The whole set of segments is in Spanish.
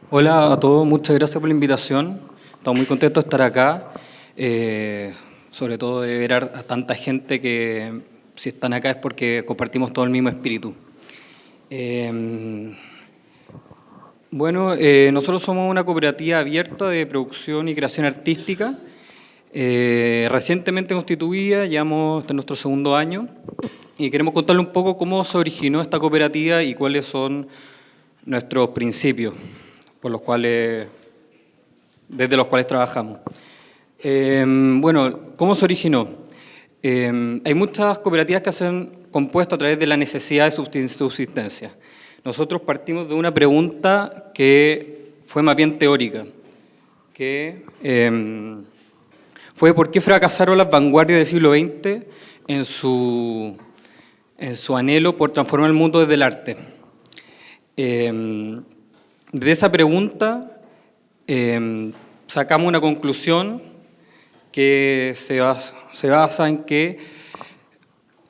Hola a todos, muchas gracias por la invitación. Estamos muy contentos de estar acá, sobre todo de ver a tanta gente que si están acá es porque compartimos todo el mismo espíritu. Nosotros somos una cooperativa abierta de producción y creación artística, recientemente constituida, llevamos en nuestro segundo año, y queremos contarle un poco cómo se originó esta cooperativa y cuáles son nuestros principios desde los cuales trabajamos. ¿Cómo se originó? Hay muchas cooperativas que se han compuesto a través de la necesidad de subsistencia. Nosotros partimos de una pregunta que fue más bien teórica, que fue ¿por qué fracasaron las vanguardias del siglo XX en su anhelo por transformar el mundo desde el arte? De esa pregunta sacamos una conclusión que se basa en que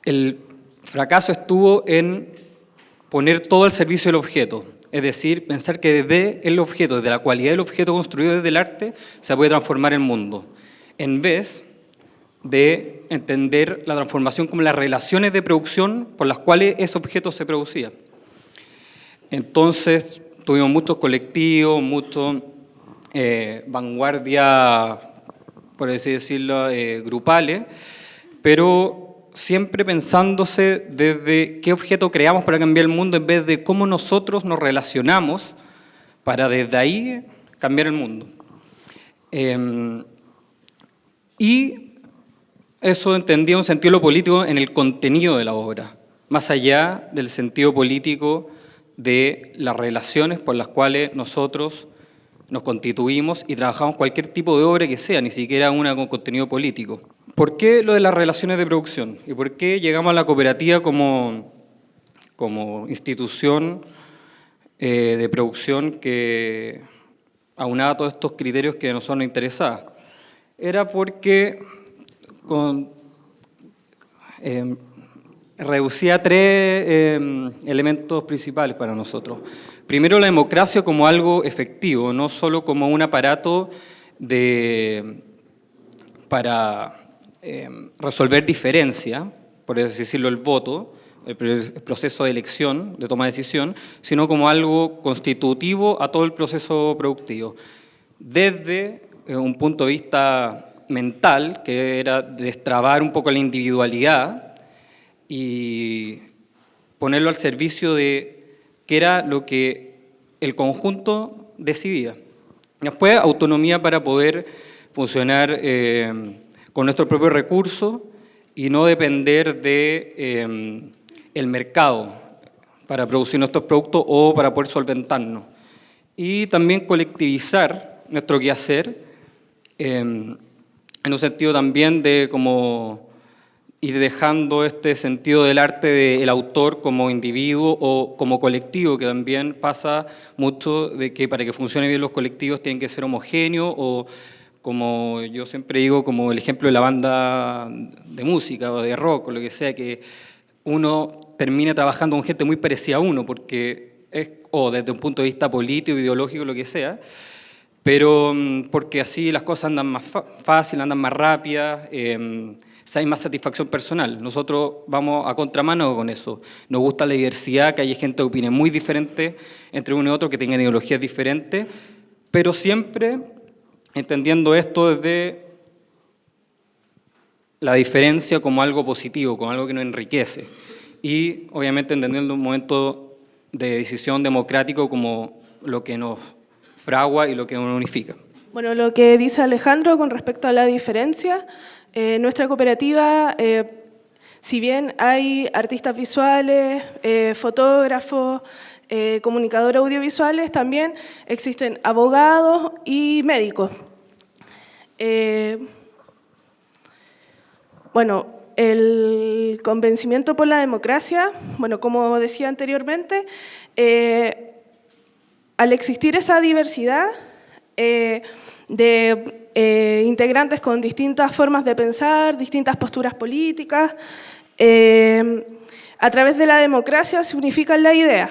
el fracaso estuvo en poner todo al servicio del objeto, es decir, pensar que desde el objeto, desde la cualidad del objeto construido desde el arte, se puede transformar el mundo, en vez de entender la transformación como las relaciones de producción por las cuales ese objeto se producía. Entonces, tuvimos muchos colectivos, muchas vanguardias, por así decirlo, grupales, pero siempre pensándose desde qué objeto creamos para cambiar el mundo en vez de cómo nosotros nos relacionamos para desde ahí cambiar el mundo. Y eso entendía un sentido político en el contenido de la obra, más allá del sentido político de las relaciones por las cuales nosotros nos constituimos y trabajamos cualquier tipo de obra que sea, ni siquiera una con contenido político. ¿Por qué lo de las relaciones de producción? ¿Y por qué llegamos a la cooperativa como institución de producción que aunaba todos estos criterios que a nosotros nos interesaban? Era porque reducía tres elementos principales para nosotros. Primero, la democracia como algo efectivo, no solo como un aparato para resolver diferencias, por así decirlo, el voto, el proceso de elección, de toma de decisión, sino como algo constitutivo a todo el proceso productivo. Desde un punto de vista mental, que era destrabar un poco la individualidad y ponerlo al servicio de qué era lo que el conjunto decidía. Después, autonomía para poder funcionar con nuestros propios recursos y no depender de el mercado para producir nuestros productos o para poder solventarnos. Y también colectivizar nuestro quehacer en un sentido también de como ir dejando este sentido del arte del autor como individuo o como colectivo, que también pasa mucho de que para que funcionen bien los colectivos tienen que ser homogéneos o, como yo siempre digo, como el ejemplo de la banda de música o de rock o lo que sea, que uno termina trabajando con gente muy parecida a uno, porque o desde un punto de vista político, ideológico, lo que sea, pero porque así las cosas andan más fácil, andan más rápidas, hay más satisfacción personal. Nosotros vamos a contramano con eso. Nos gusta la diversidad, que haya gente que opine muy diferente entre uno y otro, que tengan ideologías diferentes, pero siempre entendiendo esto desde la diferencia como algo positivo, como algo que nos enriquece. Y obviamente entendiendo un momento de decisión democrático como lo que nos fragua y lo que nos unifica. Bueno, lo que dice Alejandro con respecto a la diferencia, nuestra cooperativa, si bien hay artistas visuales, fotógrafos, comunicadores audiovisuales, también existen abogados y médicos. Bueno, el convencimiento por la democracia, bueno, como decía anteriormente, al existir esa diversidad de integrantes con distintas formas de pensar, distintas posturas políticas, a través de la democracia se unifican las ideas,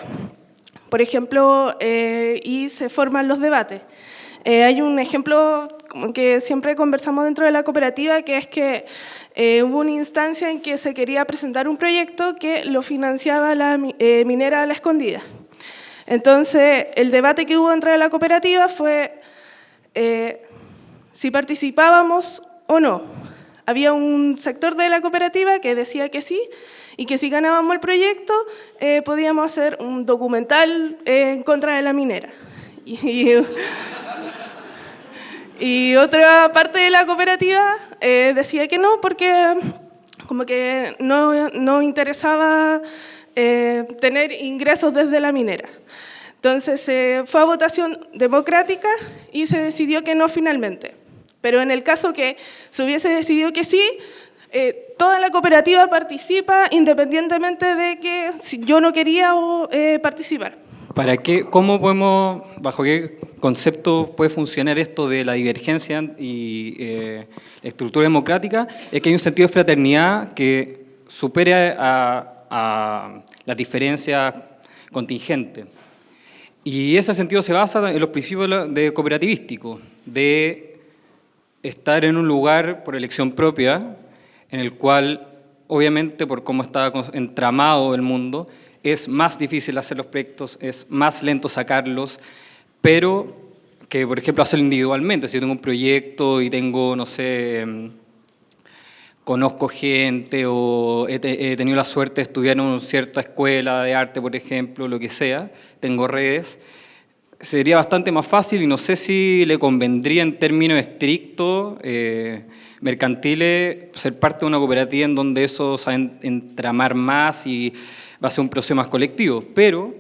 por ejemplo, y se forman los debates. Hay un ejemplo que siempre conversamos dentro de la cooperativa, que es que hubo una instancia en que se quería presentar un proyecto que lo financiaba la minera La Escondida. Entonces, el debate que hubo dentro de la cooperativa fue si participábamos o no. Había un sector de la cooperativa que decía que sí, y que si ganábamos el proyecto podíamos hacer un documental en contra de la minera. Y otra parte de la cooperativa decía que no, porque como que no interesaba tener ingresos desde la minera. Entonces fue a votación democrática y se decidió que no finalmente. Pero en el caso que se hubiese decidido que sí, toda la cooperativa participa independientemente de que si yo no quería participar. ¿Para qué, cómo podemos, bajo qué concepto puede funcionar esto de la divergencia y la estructura democrática? Es que hay un sentido de fraternidad que supere a las diferencias contingentes. Y ese sentido se basa en los principios de cooperativístico, de estar en un lugar por elección propia, en el cual, obviamente, por cómo está entramado el mundo, es más difícil hacer los proyectos, es más lento sacarlos, pero que, por ejemplo, hacerlo individualmente. Si yo tengo un proyecto y tengo, no sé, conozco gente o he tenido la suerte de estudiar en una cierta escuela de arte, por ejemplo, lo que sea, tengo redes, sería bastante más fácil y no sé si le convendría en términos estrictos, mercantiles, ser parte de una cooperativa en donde eso se va a entramar más y va a ser un proceso más colectivo. Pero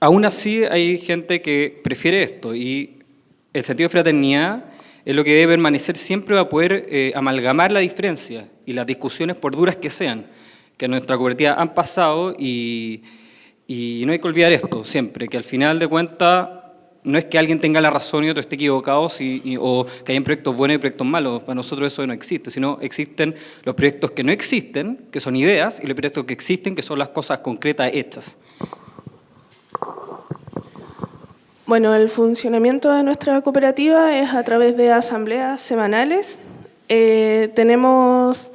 aún así hay gente que prefiere esto y el sentido de fraternidad es lo que debe permanecer siempre para poder amalgamar la diferencia y las discusiones, por duras que sean, que en nuestra cooperativa han pasado y no hay que olvidar esto siempre, que al final de cuentas no es que alguien tenga la razón y otro esté equivocado o que hayan proyectos buenos y proyectos malos. Para nosotros eso no existe, sino existen los proyectos que no existen, que son ideas, y los proyectos que existen, que son las cosas concretas hechas. Bueno, el funcionamiento de nuestra cooperativa es a través de asambleas semanales. Tenemos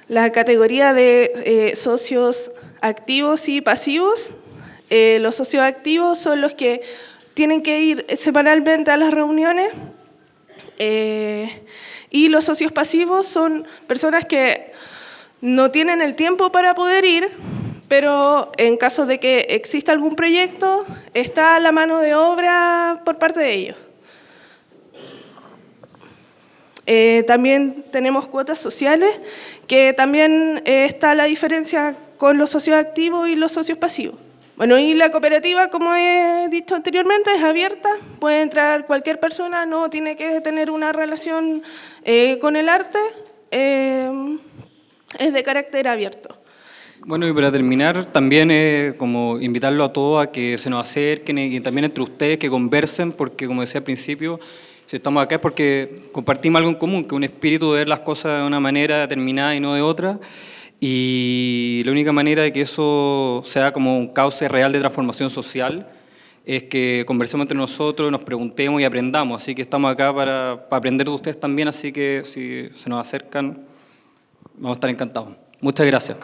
la categoría de socios activos y pasivos. Los socios activos son los que tienen que ir semanalmente a las reuniones y los socios pasivos son personas que no tienen el tiempo para poder ir, pero en caso de que exista algún proyecto, está la mano de obra por parte de ellos. También tenemos cuotas sociales, que también está la diferencia con los socios activos y los socios pasivos. Bueno, y la cooperativa, como he dicho anteriormente, es abierta, puede entrar cualquier persona, no tiene que tener una relación con el arte, es de carácter abierto. Bueno, y para terminar, también como invitarlo a todos a que se nos acerquen y también entre ustedes que conversen, porque como decía al principio, si estamos acá es porque compartimos algo en común, que es un espíritu de ver las cosas de una manera determinada y no de otra, y la única manera de que eso sea como un cauce real de transformación social es que conversemos entre nosotros, nos preguntemos y aprendamos, así que estamos acá para aprender de ustedes también, así que si se nos acercan, vamos a estar encantados. Muchas gracias.